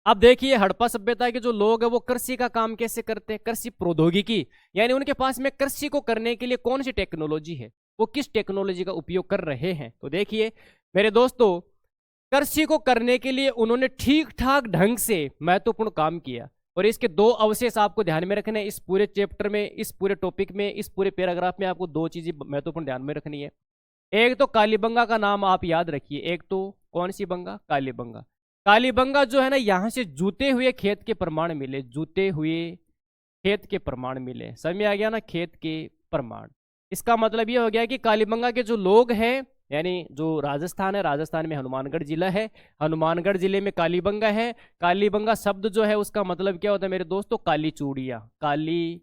Speaker 1: अब देखिए, हड़प्पा सभ्यता के जो लोग हैं वो कृषि का काम कैसे करते हैं, कृषि प्रौद्योगिकी, यानी उनके पास में कृषि को करने के लिए कौन सी टेक्नोलॉजी है, वो किस टेक्नोलॉजी का उपयोग कर रहे हैं। तो देखिए मेरे दोस्तों, कृषि को करने के लिए उन्होंने ठीक ठाक ढंग से महत्वपूर्ण काम किया, और इसके दो अवशेष आपको ध्यान में रखने हैं। इस पूरे चैप्टर में, इस पूरे टॉपिक में, इस पूरे पैराग्राफ में आपको दो चीजें महत्वपूर्ण ध्यान में रखनी है। एक तो कालीबंगा का नाम आप याद रखिए, एक तो कौन सी बंगा, कालीबंगा। कालीबंगा जो है ना, यहां से जूते हुए खेत के प्रमाण मिले, जूते हुए खेत के प्रमाण मिले, समझ में आ गया ना, खेत के प्रमाण। इसका मतलब ये हो गया कि कालीबंगा के जो लोग हैं, यानी जो राजस्थान है, राजस्थान में हनुमानगढ़ जिला है, हनुमानगढ़ जिले में कालीबंगा है। कालीबंगा शब्द जो है उसका मतलब क्या होता है मेरे दोस्तों, काली चूड़िया, काली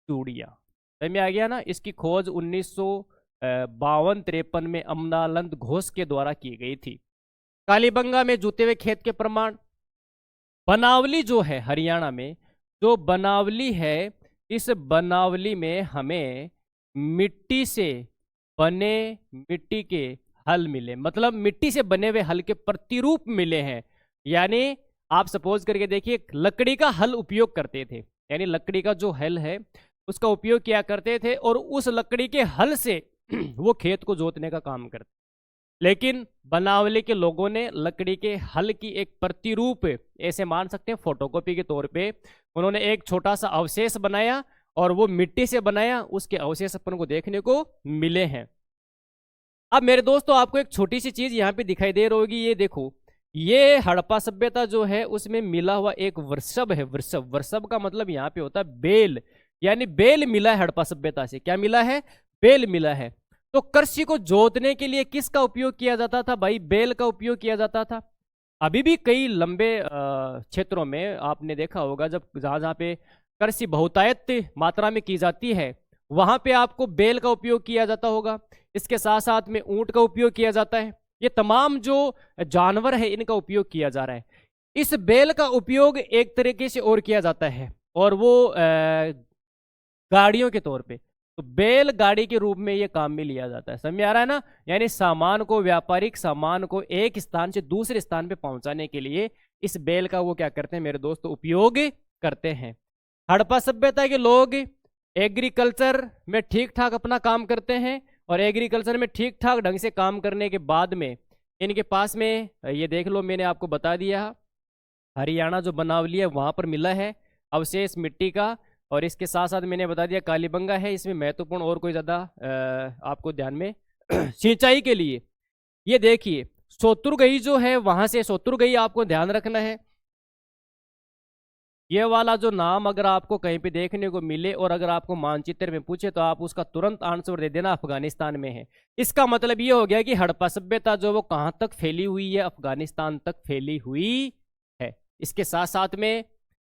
Speaker 1: चूड़िया, समझ में आ गया ना। इसकी खोज 1952-53 में अमनानंद घोष के द्वारा की गई थी। कालीबंगा में जूते हुए खेत के प्रमाण। बनावली जो है हरियाणा में, जो बनावली है, इस बनावली में हमें मिट्टी से बने मिट्टी के हल मिले, मतलब मिट्टी से बने हुए हल के प्रतिरूप मिले हैं। यानी आप सपोज करके देखिए, लकड़ी का हल उपयोग करते थे, यानी लकड़ी का जो हल है उसका उपयोग किया करते थे, और उस लकड़ी के हल से वो खेत को जोतने का काम करते। लेकिन बनावली के लोगों ने लकड़ी के हल की एक प्रतिरूप, ऐसे मान सकते हैं फोटोकॉपी के तौर पे, उन्होंने एक छोटा सा अवशेष बनाया और वो मिट्टी से बनाया, उसके अवशेष अपन को देखने को मिले हैं। अब मेरे दोस्तों आपको एक छोटी सी चीज यहाँ पे दिखाई दे रही होगी, ये देखो, ये हड़प्पा सभ्यता जो है उसमें मिला हुआ एक वृषभ है। वृषभ, वृषभ का मतलब यहाँ पे होता है बेल, यानी बेल मिला है हड़प्पा सभ्यता से। क्या मिला है, बेल मिला है। तो कृषि को जोतने के लिए किसका उपयोग किया जाता था भाई, बेल का उपयोग किया जाता था। अभी भी कई लंबे क्षेत्रों में आपने देखा होगा, जब जहां जहां पे कृषि बहुतायत मात्रा में की जाती है वहां पे आपको बेल का उपयोग किया जाता होगा। इसके साथ साथ में ऊंट का उपयोग किया जाता है। ये तमाम जो जानवर है इनका उपयोग किया जा रहा है। इस बेल का उपयोग एक तरीके से और किया जाता है, और वो गाड़ियों के तौर पे, तो बैल गाड़ी के रूप में ये काम में लिया जाता है। समझ में आ रहा है ना, यानी सामान को, व्यापारिक सामान को एक स्थान से दूसरे स्थान पे पहुंचाने के लिए इस बैल का वो क्या करते हैं मेरे दोस्तों, उपयोग करते हैं। हड़प्पा सभ्यता के लोग एग्रीकल्चर में ठीक ठाक अपना काम करते हैं, और एग्रीकल्चर में ठीक ठाक ढंग से काम करने के बाद में इनके पास में ये देख लो, मैंने आपको बता दिया हरियाणा जो बनावली है वहाँ पर मिला है अवशेष मिट्टी का। और इसके साथ साथ मैंने बता दिया कालीबंगा है इसमें महत्वपूर्ण, और कोई ज़्यादा आपको ध्यान में सिंचाई के लिए ये देखिए सोतुरगई जो है, वहाँ से सोतुरगई आपको ध्यान रखना है। ये वाला जो नाम अगर आपको कहीं पे देखने को मिले और अगर आपको मानचित्र में पूछे तो आप उसका तुरंत आंसर दे देना, अफगानिस्तान में है। इसका मतलब ये हो गया कि हड़प्पा सभ्यता जो वो कहाँ तक फैली हुई है, अफगानिस्तान तक फैली हुई है। इसके साथ साथ में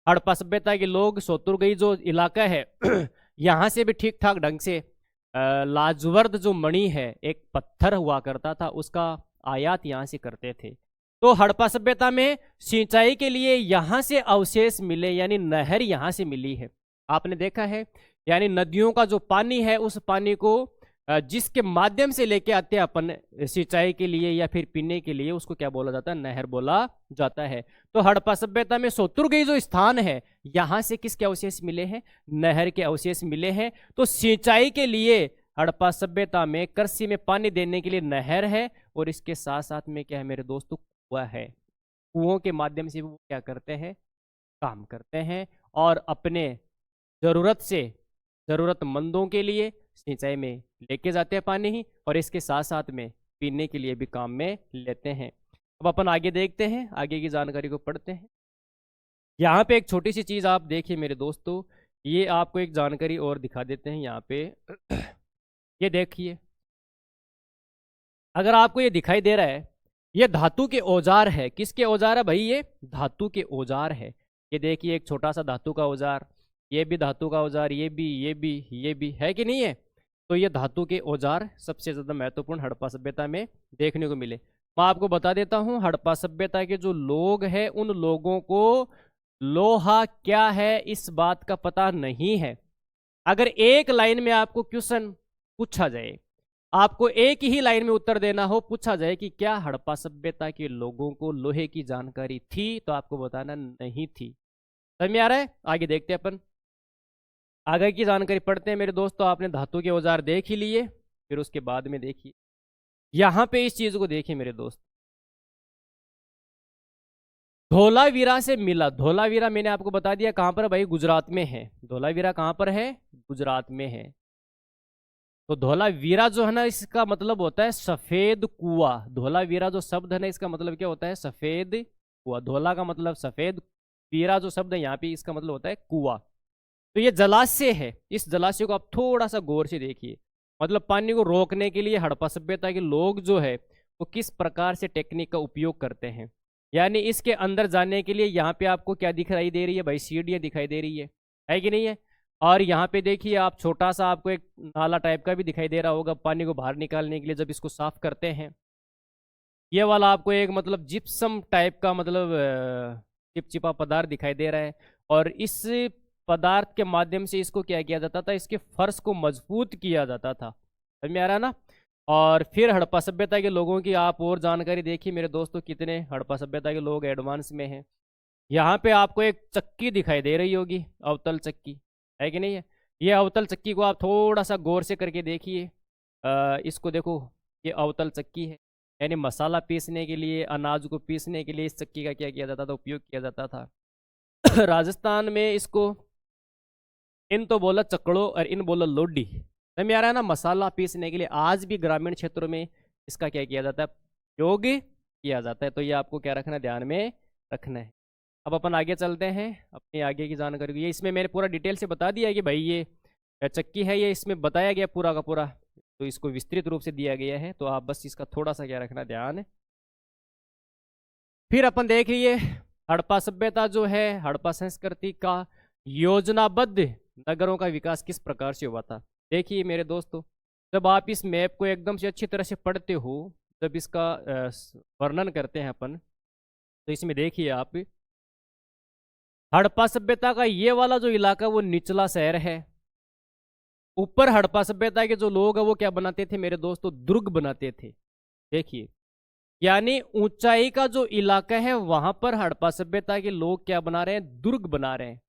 Speaker 1: हड़प्पा सभ्यता के लोग सोतुरगई जो इलाका है यहाँ से भी ठीक ठाक ढंग से लाजवर्द जो मणि है, एक पत्थर हुआ करता था, उसका आयात यहाँ से करते थे। तो हड़प्पा सभ्यता में सिंचाई के लिए यहाँ से अवशेष मिले, यानी नहर यहाँ से मिली है। आपने देखा है, यानी नदियों का जो पानी है उस पानी को जिसके माध्यम से लेके आते हैं अपन सिंचाई के लिए या फिर पीने के लिए, उसको क्या बोला जाता है, नहर बोला जाता है। तो हड़प्पा सभ्यता में सोतुरगई जो स्थान है यहाँ से किसके अवशेष मिले हैं, नहर के अवशेष मिले हैं। तो सिंचाई के लिए हड़प्पा सभ्यता में कृषि में पानी देने के लिए नहर है, और इसके साथ साथ में क्या है मेरे दोस्तों, कुआं है। कुओं के माध्यम से वो क्या करते हैं, काम करते हैं, और अपने जरूरत से जरूरतमंदों के लिए सिंचाई में लेके जाते हैं पानी ही, और इसके साथ साथ में पीने के लिए भी काम में लेते हैं। अब अपन आगे देखते हैं, आगे की जानकारी को पढ़ते हैं। यहाँ पे एक छोटी सी चीज आप देखिए मेरे दोस्तों, ये आपको एक जानकारी और दिखा देते हैं यहाँ पे ये देखिए, अगर आपको ये दिखाई दे रहा है, ये धातु के औजार है। किसके औजार है भाई, ये धातु के औजार है। ये देखिए एक छोटा सा धातु का औजार, ये भी धातु का औजार, ये भी, ये भी, ये भी है कि नहीं है। तो ये धातु के औजार सबसे ज्यादा महत्वपूर्ण हड़प्पा सभ्यता में देखने को मिले। मैं आपको बता देता हूँ, हड़प्पा सभ्यता के जो लोग हैं उन लोगों को लोहा क्या है इस बात का पता नहीं है। अगर एक लाइन में आपको क्वेश्चन पूछा जाए, आपको एक ही लाइन में उत्तर देना हो, पूछा जाए कि क्या हड़प्पा सभ्यता के लोगों को लोहे की जानकारी थी, तो आपको बताना नहीं थी। समझ में आ रहा है। आगे देखते हैं अपन, आगे की जानकारी पढ़ते हैं मेरे दोस्तों। आपने धातु के औजार देख ही लिए, फिर उसके बाद में देखिए यहां पे इस चीज को देखिए मेरे दोस्त, धोलावीरा से मिला। धोलावीरा मैंने आपको बता दिया कहां पर भाई, गुजरात में है। धोलावीरा कहां पर है, गुजरात में है। तो धोलावीरा जो है ना, इसका मतलब होता है सफेद कुआं। धोलावीरा जो शब्द है ना, इसका मतलब क्या होता है, सफेद कुआं। धोला का मतलब सफेद, वीरा जो शब्द है यहाँ पे इसका मतलब होता है कुआं। तो ये जलाशय है, इस जलाशय को आप थोड़ा सा गौर से देखिए। मतलब पानी को रोकने के लिए हड़प्पा सभ्यता के लोग जो है वो किस प्रकार से टेक्निक का उपयोग करते हैं। यानी इसके अंदर जाने के लिए यहाँ पे आपको क्या दिखाई दे रही है भाई, सीढ़ियाँ दिखाई दे रही है कि नहीं है। और यहाँ पे देखिए आप, छोटा सा आपको एक नाला टाइप का भी दिखाई दे रहा होगा पानी को बाहर निकालने के लिए जब इसको साफ करते हैं। ये वाला आपको एक मतलब जिप्सम टाइप का मतलब चिपचिपा पदार्थ दिखाई दे रहा है, और इस पदार्थ के माध्यम से इसको क्या किया जाता था, इसके फर्श को मजबूत किया जाता था। समझ में आ रहा है ना। और फिर हड़प्पा सभ्यता के लोगों की आप और जानकारी देखिए मेरे दोस्तों, कितने हड़प्पा सभ्यता के लोग एडवांस में हैं। यहाँ पे आपको एक चक्की दिखाई दे रही होगी, अवतल चक्की, है कि नहीं है। ये अवतल चक्की को आप थोड़ा सा गौर से करके देखिए, इसको देखो, ये अवतल चक्की है। यानी मसाला पीसने के लिए, अनाज को पीसने के लिए इस चक्की का क्या किया जाता था, उपयोग किया जाता था। राजस्थान में इसको इन तो बोला चकड़ो और इन बोला लोडी। समझ में आ रहा है ना। मसाला पीसने के लिए आज भी ग्रामीण क्षेत्रों में इसका क्या किया जाता है, उपयोग किया जाता है। तो ये आपको क्या रखना है, ध्यान में रखना है। अब अपन आगे चलते हैं अपनी आगे की जानकारी को। ये इसमें मैंने पूरा डिटेल से बता दिया है कि भाई ये चक्की है, ये इसमें बताया गया पूरा का पूरा, तो इसको विस्तृत रूप से दिया गया है। तो आप बस इसका थोड़ा सा क्या रखना ध्यान। फिर अपन देख लिए हड़प्पा सभ्यता जो है, हड़प्पा संस्कृति का योजनाबद्ध नगरों का विकास किस प्रकार से हुआ था। देखिए मेरे दोस्तों, जब आप इस मैप को एकदम से अच्छी तरह से पढ़ते हो, जब इसका वर्णन करते हैं अपन, तो इसमें देखिए आप, हड़प्पा सभ्यता का ये वाला जो इलाका वो निचला शहर है। ऊपर हड़प्पा सभ्यता के जो लोग हैं वो क्या बनाते थे मेरे दोस्तों, दुर्ग बनाते थे। देखिए, यानी ऊंचाई का जो इलाका है वहां पर हड़प्पा सभ्यता के लोग क्या बना रहे हैं, दुर्ग बना रहे हैं।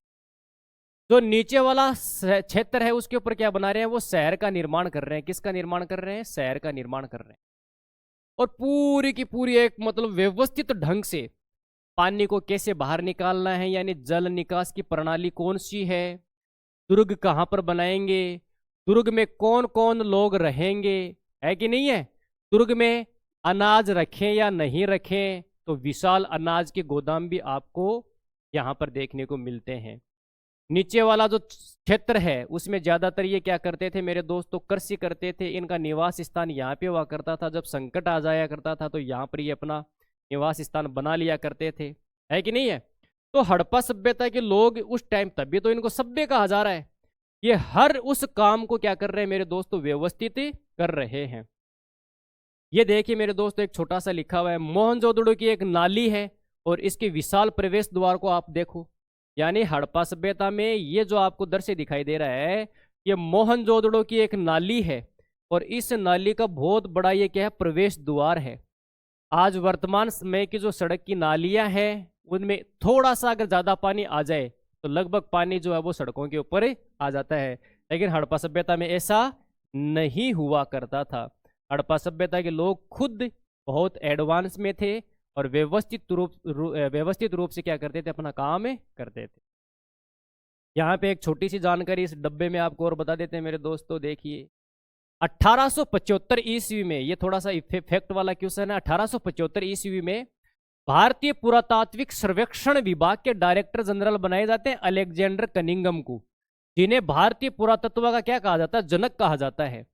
Speaker 1: जो नीचे वाला क्षेत्र है उसके ऊपर क्या बना रहे हैं, वो शहर का निर्माण कर रहे हैं। किसका निर्माण कर रहे हैं, शहर का निर्माण कर रहे हैं। और पूरी की पूरी एक मतलब व्यवस्थित ढंग से पानी को कैसे बाहर निकालना है, यानी जल निकास की प्रणाली कौन सी है, दुर्ग कहाँ पर बनाएंगे, दुर्ग में कौन कौन लोग रहेंगे, है कि नहीं है, दुर्ग में अनाज रखें या नहीं रखें। तो विशाल अनाज के गोदाम भी आपको यहाँ पर देखने को मिलते हैं। नीचे वाला जो क्षेत्र है उसमें ज्यादातर ये क्या करते थे मेरे दोस्तों, कृषि करते थे। इनका निवास स्थान यहाँ पे हुआ करता था। जब संकट आ जाया करता था तो यहाँ पर ये अपना निवास स्थान बना लिया करते थे, है कि नहीं है। तो हड़प्पा सभ्यता के लोग उस टाइम, तभी तो इनको सभ्य कहा जा रहा है, ये हर उस काम को क्या कर रहे हैं मेरे दोस्तों, व्यवस्थित कर रहे हैं। ये देखिए मेरे दोस्तों, एक छोटा सा लिखा हुआ है, मोहनजोदड़ो की एक नाली है और इसके विशाल प्रवेश द्वार को आप देखो। यानी हड़प्पा सभ्यता में ये जो आपको दृश्य दिखाई दे रहा है, ये मोहनजोदड़ो की एक नाली है और इस नाली का बहुत बड़ा ये क्या है, प्रवेश द्वार है। आज वर्तमान समय की जो सड़क की नालियां हैं उनमें थोड़ा सा अगर ज्यादा पानी आ जाए तो लगभग पानी जो है वो सड़कों के ऊपर आ जाता है। लेकिन हड़प्पा सभ्यता में ऐसा नहीं हुआ करता था। हड़प्पा सभ्यता के लोग खुद बहुत एडवांस में थे और व्यवस्थित रूप से क्या करते थे, अपना काम करते थे। यहाँ पे एक छोटी सी जानकारी इस डब्बे में आपको और बता देते हैं मेरे दोस्तों। देखिए 1875 ईस्वी में, ये थोड़ा सा फैक्ट वाला क्वेश्चन है, 1875 ईस्वी में भारतीय पुरातात्विक सर्वेक्षण विभाग के डायरेक्टर जनरल बनाए जाते हैं अलेक्जेंडर कनिंगम को, जिन्हें भारतीय पुरातत्व का क्या कहा जाता है, जनक कहा जाता है।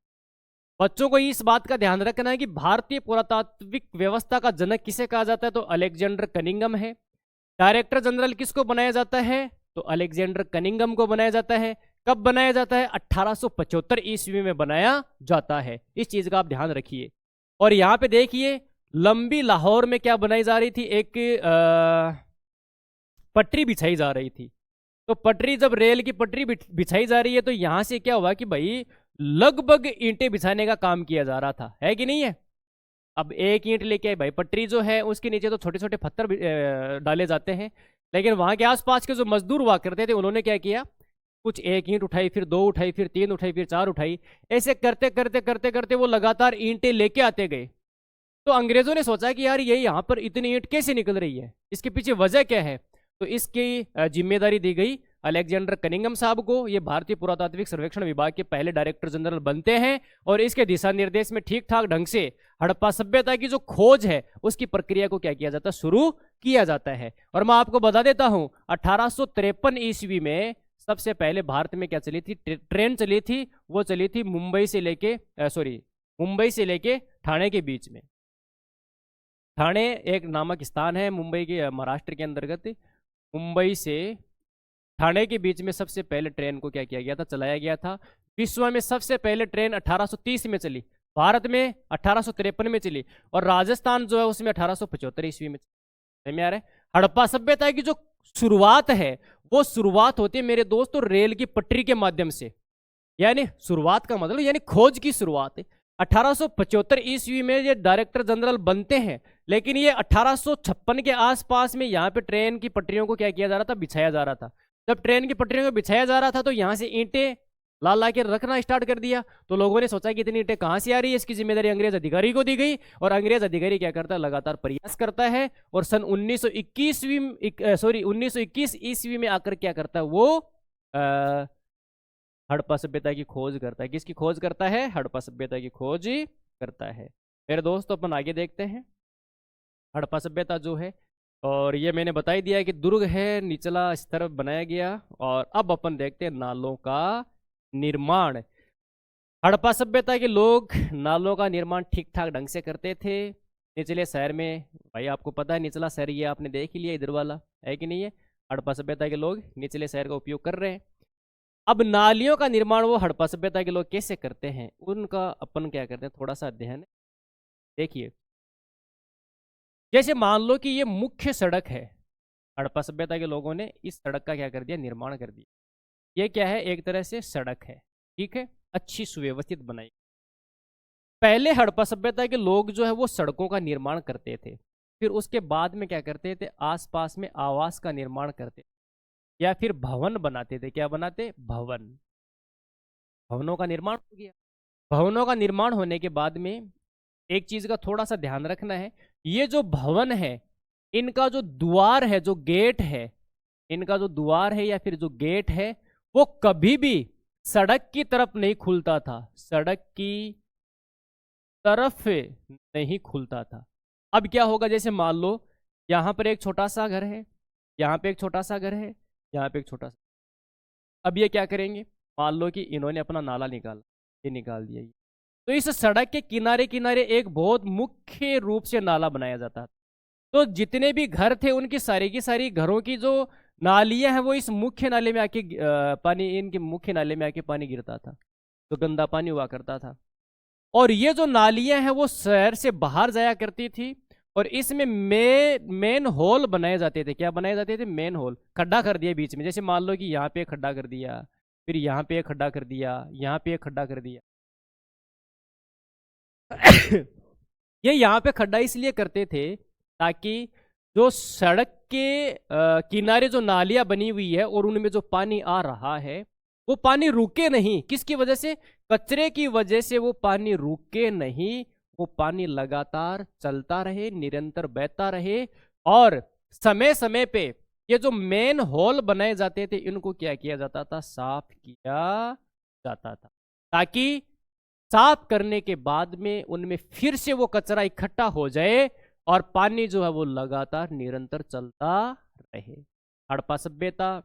Speaker 1: बच्चों को इस बात का ध्यान रखना है कि भारतीय पुरातात्विक व्यवस्था का जनक किसे कहा जाता है, तो अलेक्जेंडर कनिंगम है। डायरेक्टर जनरल किसको बनाया जाता है, तो अलेक्जेंडर कनिंगम को बनाया जाता है। कब बनाया जाता है, 1875 ईस्वी में बनाया जाता है। इस चीज का आप ध्यान रखिए। और यहाँ पे देखिए लंबी लाहौर में क्या बनाई जा रही थी, एक पटरी बिछाई जा रही थी। तो पटरी, जब रेल की पटरी बिछाई जा रही है तो यहां से क्या हुआ कि भाई लगभग ईंटें बिछाने का काम किया जा रहा था, है कि नहीं है। अब एक ईंट लेके आए भाई, पटरी जो है उसके नीचे तो छोटे छोटे पत्थर डाले जाते हैं, लेकिन वहां के आसपास के जो मजदूर हुआ करते थे उन्होंने क्या किया, कुछ एक ईंट उठाई, फिर दो उठाई, फिर तीन उठाई, फिर चार उठाई, ऐसे करते करते करते करते वो लगातार ईंटें लेके आते गए। तो अंग्रेजों ने सोचा कि यार ये यहाँ पर इतनी ईंट कैसे निकल रही है, इसके पीछे वजह क्या है। तो इसकी जिम्मेदारी दी गई अलेक्जेंडर कनिंगम साहब को। ये भारतीय पुरातात्विक सर्वेक्षण विभाग के पहले डायरेक्टर जनरल बनते हैं और इसके दिशा निर्देश में ठीक ठाक ढंग से हड़प्पा सभ्यता की जो खोज है उसकी प्रक्रिया को क्या किया जाता है, शुरू किया जाता है। और मैं आपको बता देता हूं 1853 ईस्वी में सबसे पहले भारत में क्या चली थी, ट्रेन चली थी। वो चली थी मुंबई से लेके ठाणे के बीच में। ठाणे एक नामक स्थान है मुंबई के, महाराष्ट्र के अंतर्गत। मुंबई से ठाणे के बीच में सबसे पहले ट्रेन को क्या किया गया था, चलाया गया था। विश्व में सबसे पहले ट्रेन 1830 में चली, भारत में 1853 में चली और राजस्थान जो है उसमें 1875 ईस्वी में। समझ में आ रहा है। हड़प्पा सभ्यता की जो शुरुआत है वो शुरुआत होती है मेरे दोस्तों रेल की पटरी के माध्यम से। यानी शुरुआत का मतलब यानी खोज की शुरुआत है। 1875 ईस्वी में ये डायरेक्टर जनरल बनते हैं, लेकिन ये 1856 के आसपास में यहाँ पे ट्रेन की पटरियों को क्या किया जा रहा था, बिछाया जा रहा था। जब ट्रेन की पटरियों को बिछाया जा रहा था तो यहाँ से ईंटें ला ला के रखना स्टार्ट कर दिया। तो लोगों ने सोचा कि इतनी ईंटें कहाँ से आ रही है, इसकी जिम्मेदारी अंग्रेज अधिकारी को दी गई। और अंग्रेज अधिकारी क्या करता है, लगातार प्रयास करता है और सन 1921 ईस्वी में आकर क्या करता है, वो हड़प्पा सभ्यता की खोज करता है। किसकी खोज करता है, हड़प्पा सभ्यता की खोज करता है। मेरे दोस्तों अपन आगे देखते हैं हड़प्पा सभ्यता जो है। और ये मैंने बता ही दिया है कि दुर्ग है, निचला स्तर बनाया गया। और अब अपन देखते हैं नालों का निर्माण। हड़प्पा सभ्यता के लोग नालों का निर्माण ठीक ठाक ढंग से करते थे। निचले शहर में, भाई आपको पता है निचला शहर ये आपने देख ही लिया इधर वाला, है कि नहीं है। हड़प्पा सभ्यता के लोग निचले शहर का उपयोग कर रहे हैं। अब नालियों का निर्माण वो हड़प्पा सभ्यता के लोग कैसे करते हैं, उनका अपन क्या करते हैं, थोड़ा सा अध्ययन देखिए। जैसे मान लो कि ये मुख्य सड़क है, हड़प्पा सभ्यता के लोगों ने इस सड़क का क्या कर दिया, निर्माण कर दिया। ये क्या है, एक तरह से सड़क है, ठीक है, अच्छी सुव्यवस्थित बनाई। पहले हड़प्पा सभ्यता के लोग जो है वो सड़कों का निर्माण करते थे, फिर उसके बाद में क्या करते थे, आसपास में आवास का निर्माण करते। या फिर भवन बनाते थे। क्या बनाते? भवन। भवनों का निर्माण हो गया। भवनों का निर्माण होने के बाद में एक चीज का थोड़ा सा ध्यान रखना है, ये जो भवन है इनका जो द्वार है, जो गेट है, इनका जो द्वार है या फिर जो गेट है वो कभी भी सड़क की तरफ नहीं खुलता था, सड़क की तरफ नहीं खुलता था। अब क्या होगा, जैसे मान लो यहाँ पर एक छोटा सा घर है, यहाँ पे एक छोटा सा घर है, यहाँ पे एक छोटा सा। अब ये क्या करेंगे, मान लो कि इन्होंने अपना नाला निकाला, ये निकाल दिया ये। तो इस सड़क के किनारे किनारे एक बहुत मुख्य रूप से नाला बनाया जाता था। तो जितने भी घर थे उनकी सारी की सारी घरों की जो नालियां हैं वो इस मुख्य नाले में आके पानी, इनके मुख्य नाले में आके पानी गिरता था, तो गंदा पानी हुआ करता था। और ये जो नालियां हैं वो शहर से बाहर जाया करती थी और इसमें मेन होल बनाए जाते थे। क्या बनाए जाते थे? Main whole. खड्डा कर दिया बीच में, जैसे मान लो कि यहाँ पे एक खड्डा कर दिया, फिर यहाँ पे एक खड्डा कर दिया, यहाँ पे एक खड्डा कर दिया। ये यहाँ पे खड्डा इसलिए करते थे ताकि जो सड़क के किनारे जो नालियां बनी हुई है और उनमें जो पानी आ रहा है वो पानी रुके नहीं। किसकी वजह से? कचरे की वजह से वो पानी रुके नहीं, वो पानी लगातार चलता रहे, निरंतर बहता रहे। और समय समय पे ये जो मेन होल बनाए जाते थे इनको क्या किया जाता था? साफ किया जाता था, ताकि साफ करने के बाद में उनमें फिर से वो कचरा इकट्ठा हो जाए और पानी जो है वो लगातार निरंतर चलता रहे। हड़प्पा सभ्यता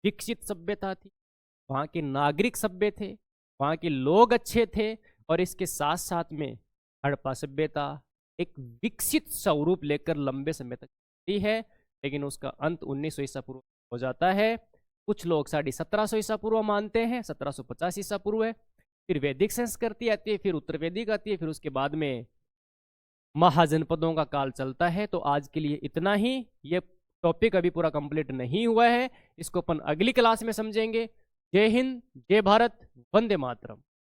Speaker 1: विकसित सभ्यता थी, वहाँ के नागरिक सभ्य थे, वहाँ के लोग अच्छे थे और इसके साथ साथ में हड़प्पा सभ्यता एक विकसित स्वरूप लेकर लंबे समय तक चलती है, लेकिन उसका अंत 1900 ईसा पूर्व हो जाता है। कुछ लोग 1750 ईसा पूर्व मानते हैं, 1750 ईसा पूर्व है। फिर वैदिक संस्कृति आती है, फिर उत्तर वैदिक आती है, फिर उसके बाद में महाजनपदों का काल चलता है। तो आज के लिए इतना ही। ये टॉपिक अभी पूरा कंप्लीट नहीं हुआ है, इसको अपन अगली क्लास में समझेंगे। जय हिंद, जय भारत, वंदे मातरम।